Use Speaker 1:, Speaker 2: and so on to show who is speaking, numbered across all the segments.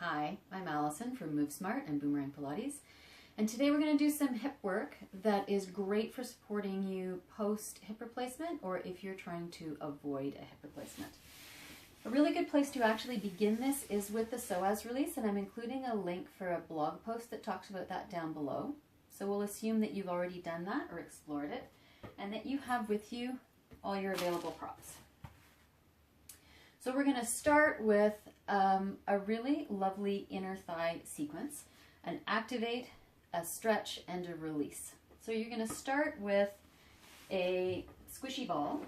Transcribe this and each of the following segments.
Speaker 1: Hi, I'm Allison from MoveSMART and Boomerang Pilates, and today we're going to do some hip work that is great for supporting you post hip replacement or if you're trying to avoid a hip replacement. A really good place to actually begin this is with the psoas release, and I'm including a link for a blog post that talks about that down below. So we'll assume that you've already done that or explored it and that you have with you all your available props. So we're going to start with a really lovely inner thigh sequence, an activate, a stretch, and a release. So you're going to start with a squishy ball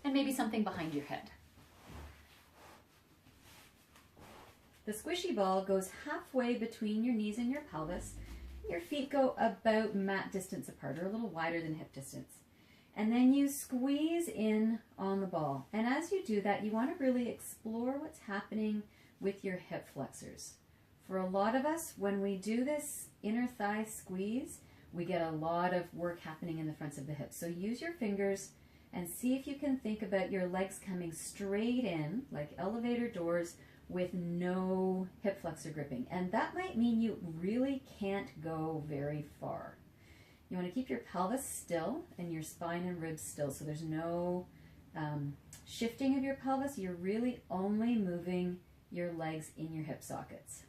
Speaker 1: and maybe something behind your head. The squishy ball goes halfway between your knees and your pelvis. Your feet go about mat distance apart, or a little wider than hip distance. And then you squeeze in on the ball. And as you do that, you want to really explore what's happening with your hip flexors. For a lot of us, when we do this inner thigh squeeze, we get a lot of work happening in the fronts of the hips. So use your fingers and see if you can think about your legs coming straight in, like elevator doors, with no hip flexor gripping. And that might mean you really can't go very far. You want to keep your pelvis still and your spine and ribs still, so there's no shifting of your pelvis. You're really only moving your legs in your hip sockets.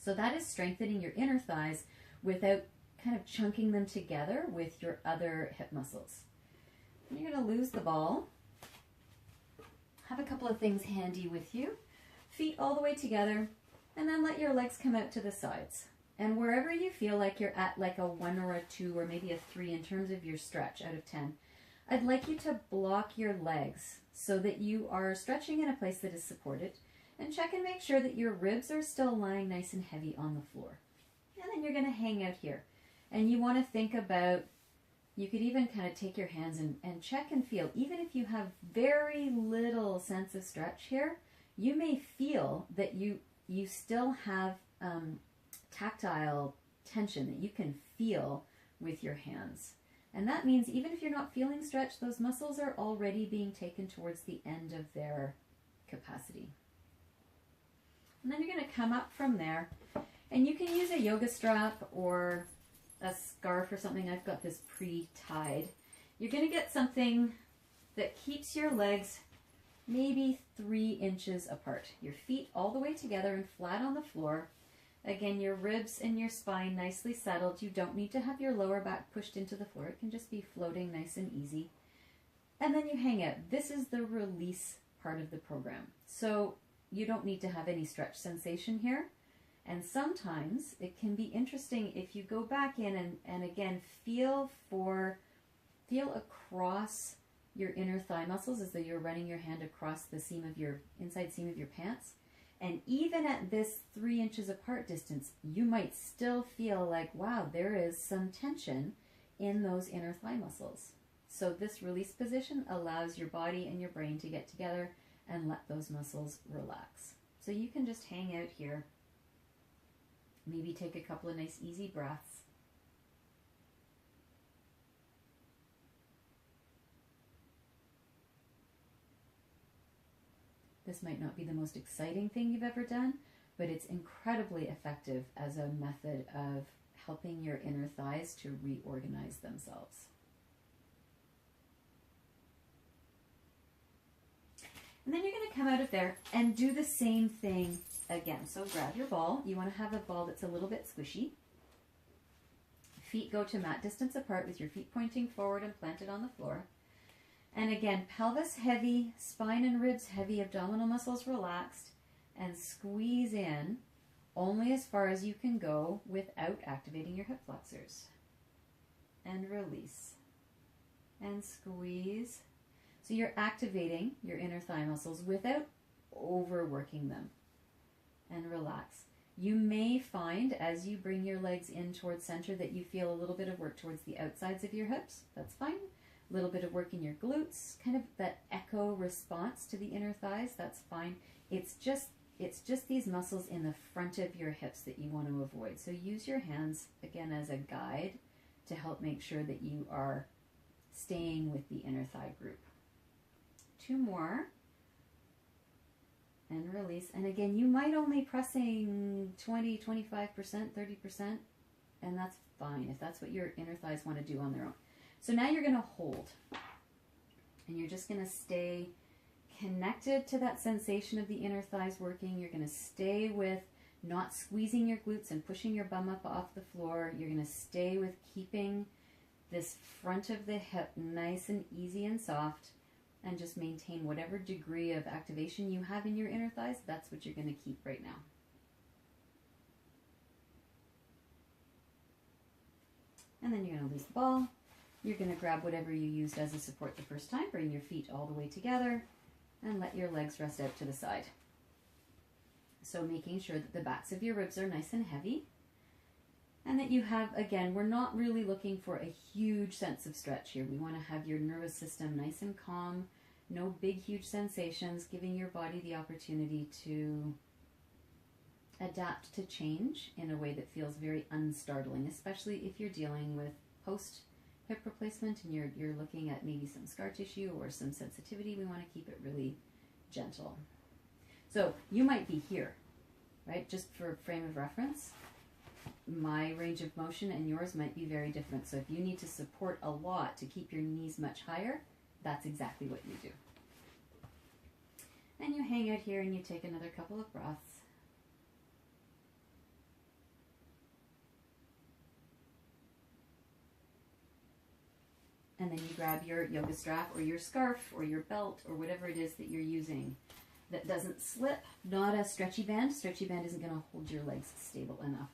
Speaker 1: So that is strengthening your inner thighs without kind of chunking them together with your other hip muscles. And you're going to lose the ball. Have a couple of things handy with you. Feet all the way together, and then let your legs come out to the sides. And wherever you feel like you're at like a 1 or a 2 or maybe a 3 in terms of your stretch out of 10, I'd like you to block your legs so that you are stretching in a place that is supported, and check and make sure that your ribs are still lying nice and heavy on the floor. And then you're going to hang out here. And you want to think about, you could even kind of take your hands and check and feel, even if you have very little sense of stretch here, you may feel that you still have tactile tension that you can feel with your hands. And that means even if you're not feeling stretch, those muscles are already being taken towards the end of their capacity. And then you're going to come up from there, and you can use a yoga strap or a scarf or something. I've got this pre-tied. You're going to get something that keeps your legs maybe 3 inches apart. Your feet all the way together and flat on the floor. Again, your ribs and your spine nicely settled. You don't need to have your lower back pushed into the floor. It can just be floating nice and easy. And then you hang out. This is the release part of the program. So you don't need to have any stretch sensation here. And sometimes it can be interesting if you go back in and again feel across your inner thigh muscles as though you're running your hand across the seam of your inside seam of your pants. And even at this 3 inches apart distance, you might still feel like, wow, there is some tension in those inner thigh muscles. So this release position allows your body and your brain to get together and let those muscles relax. So you can just hang out here. Maybe take a couple of nice easy breaths. This might not be the most exciting thing you've ever done, but it's incredibly effective as a method of helping your inner thighs to reorganize themselves. And then you're going to come out of there and do the same thing again. So grab your ball. You want to have a ball that's a little bit squishy. Feet go to mat distance apart with your feet pointing forward and planted on the floor. And again, pelvis heavy, spine and ribs heavy, abdominal muscles relaxed, and squeeze in only as far as you can go without activating your hip flexors. And release. And squeeze. So you're activating your inner thigh muscles without overworking them. And relax. You may find as you bring your legs in towards center that you feel a little bit of work towards the outsides of your hips. That's fine. A little bit of work in your glutes, kind of that echo response to the inner thighs, that's fine. It's just these muscles in the front of your hips that you want to avoid. So use your hands, again, as a guide to help make sure that you are staying with the inner thigh group. 2 more. and release. And again, you might only pressing 20, 25%, 30%, and that's fine if that's what your inner thighs want to do on their own. So now you're going to hold, and you're just going to stay connected to that sensation of the inner thighs working. You're going to stay with not squeezing your glutes and pushing your bum up off the floor. You're going to stay with keeping this front of the hip nice and easy and soft, and just maintain whatever degree of activation you have in your inner thighs. That's what you're going to keep right now. And then you're going to release the ball. You're going to grab whatever you used as a support the first time. Bring your feet all the way together and let your legs rest out to the side. So making sure that the backs of your ribs are nice and heavy, and that you have, again, we're not really looking for a huge sense of stretch here. We want to have your nervous system nice and calm, no big, huge sensations, giving your body the opportunity to adapt to change in a way that feels very unstartling, especially if you're dealing with post-hip replacement and you're looking at maybe some scar tissue or some sensitivity. We want to keep it really gentle. So you might be here, right? Just for frame of reference, my range of motion and yours might be very different. So if you need to support a lot to keep your knees much higher, that's exactly what you do. And you hang out here and you take another couple of breaths. And then you grab your yoga strap or your scarf or your belt or whatever it is that you're using that doesn't slip, not a stretchy band. Stretchy band isn't going to hold your legs stable enough.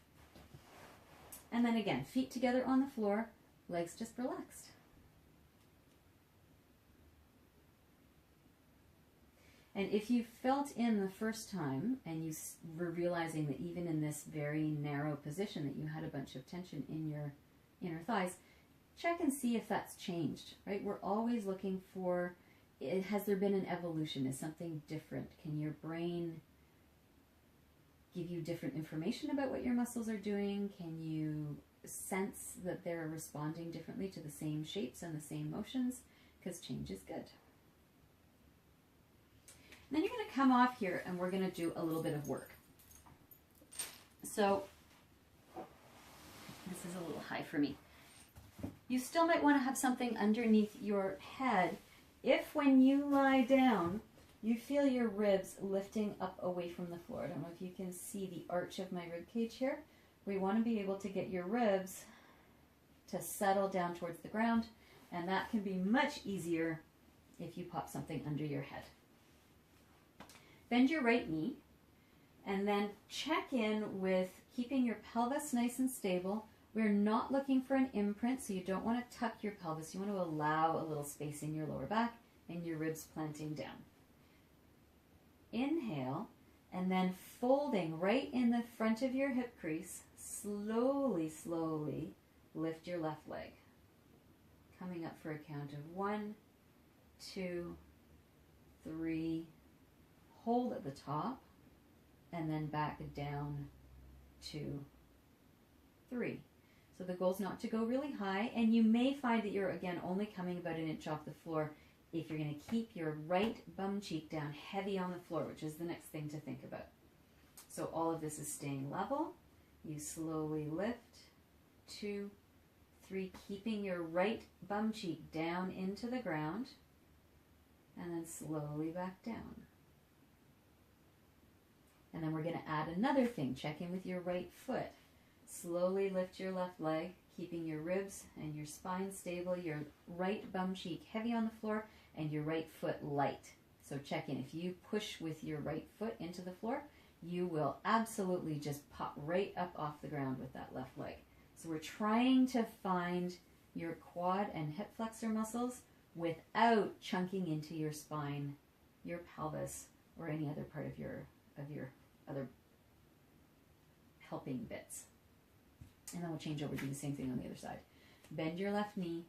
Speaker 1: And then again, feet together on the floor, legs just relaxed. And if you felt in the first time and you were realizing that even in this very narrow position that you had a bunch of tension in your inner thighs, check and see if that's changed, right? We're always looking for, has there been an evolution? Is something different? Can your brain give you different information about what your muscles are doing? Can you sense that they're responding differently to the same shapes and the same motions? Because change is good. And then you're going to come off here and we're going to do a little bit of work. So this is a little high for me. You still might want to have something underneath your head if when you lie down you feel your ribs lifting up away from the floor. I don't know if you can see the arch of my rib cage here. We want to be able to get your ribs to settle down towards the ground, and that can be much easier if you pop something under your head. Bend your right knee and then check in with keeping your pelvis nice and stable. We're not looking for an imprint, so you don't want to tuck your pelvis. You want to allow a little space in your lower back and your ribs planting down. Inhale, and then folding right in the front of your hip crease, slowly, slowly lift your left leg. Coming up for a count of 1, 2, 3. Hold at the top, and then back down 2, 3. So the goal is not to go really high, and you may find that you're, again, only coming about an inch off the floor if you're going to keep your right bum cheek down heavy on the floor, which is the next thing to think about. So all of this is staying level. You slowly lift, 2, 3, keeping your right bum cheek down into the ground, and then slowly back down. And then we're going to add another thing. Check in with your right foot. Slowly lift your left leg, keeping your ribs and your spine stable, your right bum cheek heavy on the floor, and your right foot light. So check in. If you push with your right foot into the floor, you will absolutely just pop right up off the ground with that left leg. So we're trying to find your quad and hip flexor muscles without chunking into your spine, your pelvis, or any other part of your other helping bits. And then we'll change over, do the same thing on the other side. Bend your left knee,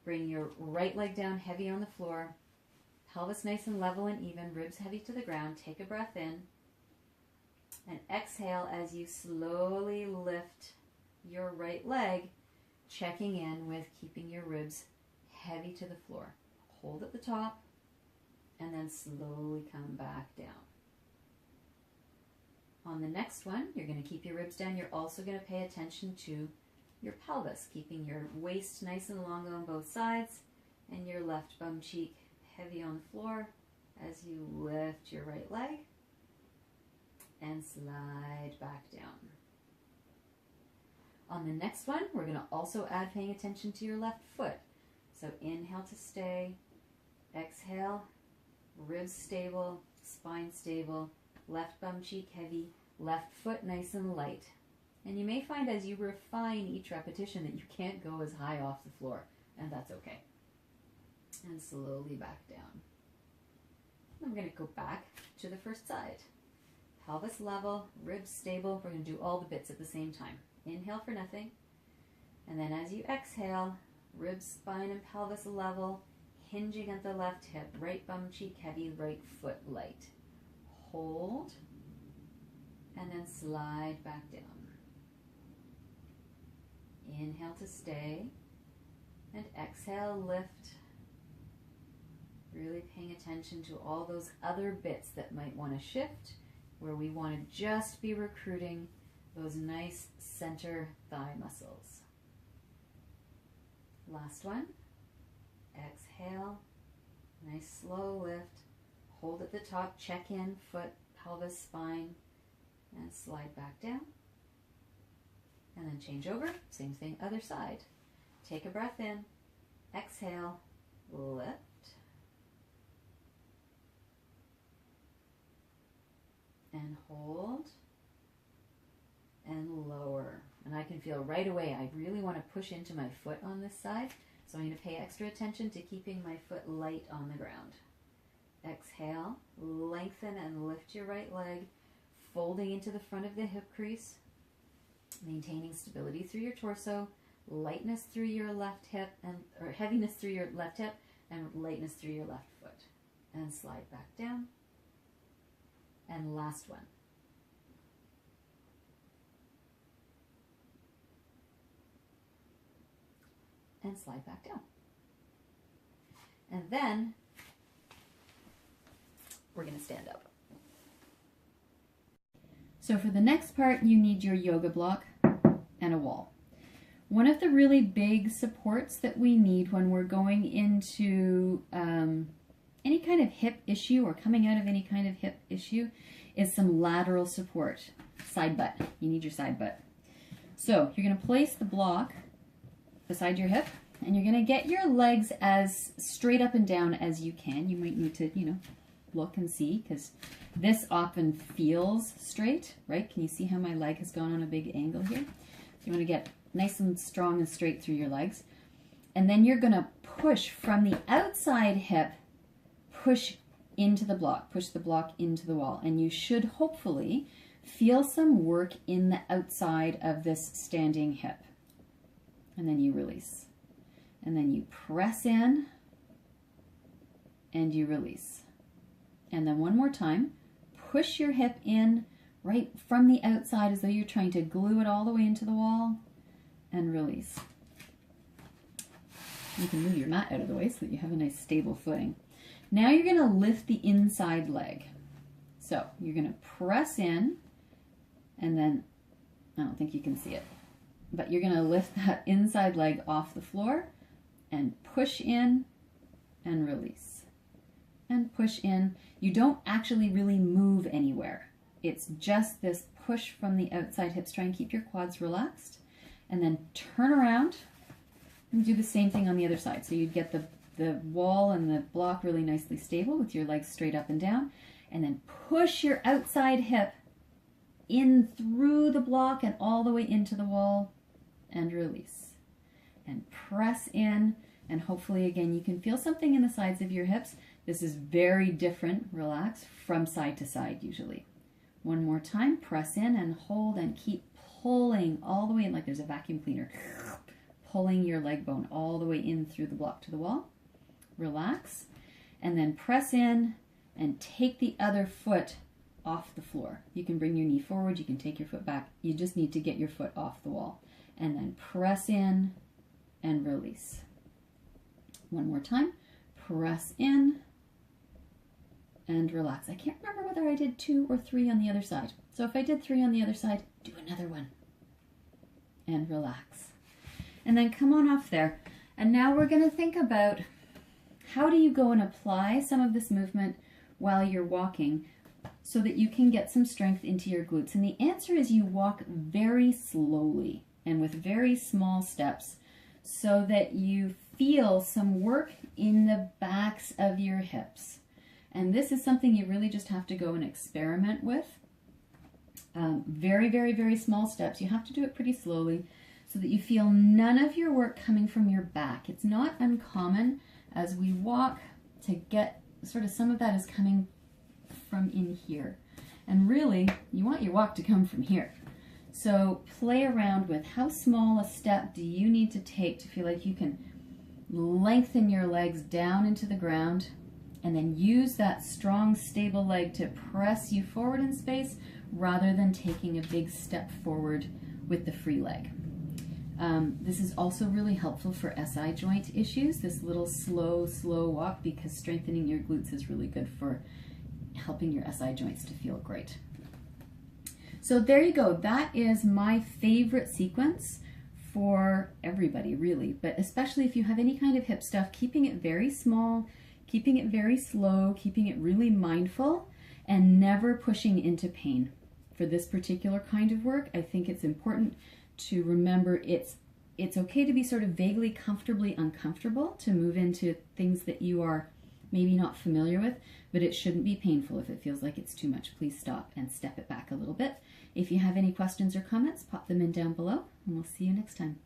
Speaker 1: bring your right leg down heavy on the floor, pelvis nice and level and even, ribs heavy to the ground. Take a breath in, and exhale as you slowly lift your right leg, checking in with keeping your ribs heavy to the floor. Hold at the top, and then slowly come back down. On the next one, you're going to keep your ribs down. You're also going to pay attention to your pelvis, keeping your waist nice and long on both sides and your left bum cheek heavy on the floor as you lift your right leg and slide back down. On the next one, we're going to also add paying attention to your left foot. So inhale to stay, exhale, ribs stable, spine stable, left bum cheek heavy, left foot nice and light. And you may find as you refine each repetition that you can't go as high off the floor, and that's okay. And slowly back down. I'm going to go back to the first side. Pelvis level, ribs stable. We're going to do all the bits at the same time. Inhale for nothing. And then as you exhale, ribs, spine, and pelvis level, hinging at the left hip, right bum cheek heavy, right foot light. Hold, and then slide back down. Inhale to stay, and exhale, lift. Really paying attention to all those other bits that might want to shift, where we want to just be recruiting those nice center thigh muscles. Last one. Exhale, nice slow lift. Hold at the top, check in, foot, pelvis, spine, and slide back down. And then change over, same thing, other side. Take a breath in, exhale, lift. And hold, and lower. And I can feel right away, I really want to push into my foot on this side, so I'm going to pay extra attention to keeping my foot light on the ground. Exhale, lengthen and lift your right leg, folding into the front of the hip crease, maintaining stability through your torso, lightness through your left hip, or heaviness through your left hip, and lightness through your left foot. And slide back down. And last one. And slide back down. And then we're going to stand up. So for the next part, you need your yoga block and a wall. One of the really big supports that we need when we're going into any kind of hip issue or coming out of any kind of hip issue is some lateral support. Side butt. You need your side butt. So you're going to place the block beside your hip, and you're going to get your legs as straight up and down as you can. You might need to, look and see, because this often feels straight, right? Can you see how my leg has gone on a big angle here? So you want to get nice and strong and straight through your legs. And then you're going to push from the outside hip, push into the block, push the block into the wall. And you should hopefully feel some work in the outside of this standing hip. And then you release. And then you press in and you release. And then one more time, push your hip in right from the outside as though you're trying to glue it all the way into the wall, and release. You can move your mat out of the way so that you have a nice stable footing. Now you're going to lift the inside leg. So you're going to press in, and then, I don't think you can see it, but you're going to lift that inside leg off the floor and push in and release. And push in. You don't actually really move anywhere. It's just this push from the outside hips. Try and keep your quads relaxed. And then turn around and do the same thing on the other side. So you'd get the wall and the block really nicely stable with your legs straight up and down. And then push your outside hip in through the block and all the way into the wall and release. And press in, and hopefully again you can feel something in the sides of your hips. This is very different, relax, from side to side usually. One more time, press in and hold and keep pulling all the way in like there's a vacuum cleaner. Pulling your leg bone all the way in through the block to the wall. Relax, and then press in and take the other foot off the floor. You can bring your knee forward, you can take your foot back. You just need to get your foot off the wall. And then press in and release. One more time, press in and relax. I can't remember whether I did 2 or 3 on the other side. So if I did 3 on the other side, do another one and relax. And then come on off there. And now we're going to think about how do you go and apply some of this movement while you're walking so that you can get some strength into your glutes. And the answer is you walk very slowly and with very small steps so that you feel some work in the backs of your hips. And this is something you really just have to go and experiment with. Very, very, very small steps. You have to do it pretty slowly so that you feel none of your work coming from your back. It's not uncommon as we walk to get sort of some of that is coming from in here. And really, you want your walk to come from here. So play around with how small a step do you need to take to feel like you can lengthen your legs down into the ground and then use that strong, stable leg to press you forward in space rather than taking a big step forward with the free leg. This is also really helpful for SI joint issues, this little slow walk, because strengthening your glutes is really good for helping your SI joints to feel great. So there you go. That is my favorite sequence for everybody, really, but especially if you have any kind of hip stuff, keeping it very small, keeping it very slow, keeping it really mindful, and never pushing into pain. For this particular kind of work, I think it's important to remember it's okay to be sort of vaguely comfortably uncomfortable, to move into things that you are maybe not familiar with, but it shouldn't be painful. If it feels like it's too much, please stop and step it back a little bit. If you have any questions or comments, pop them in down below, and we'll see you next time.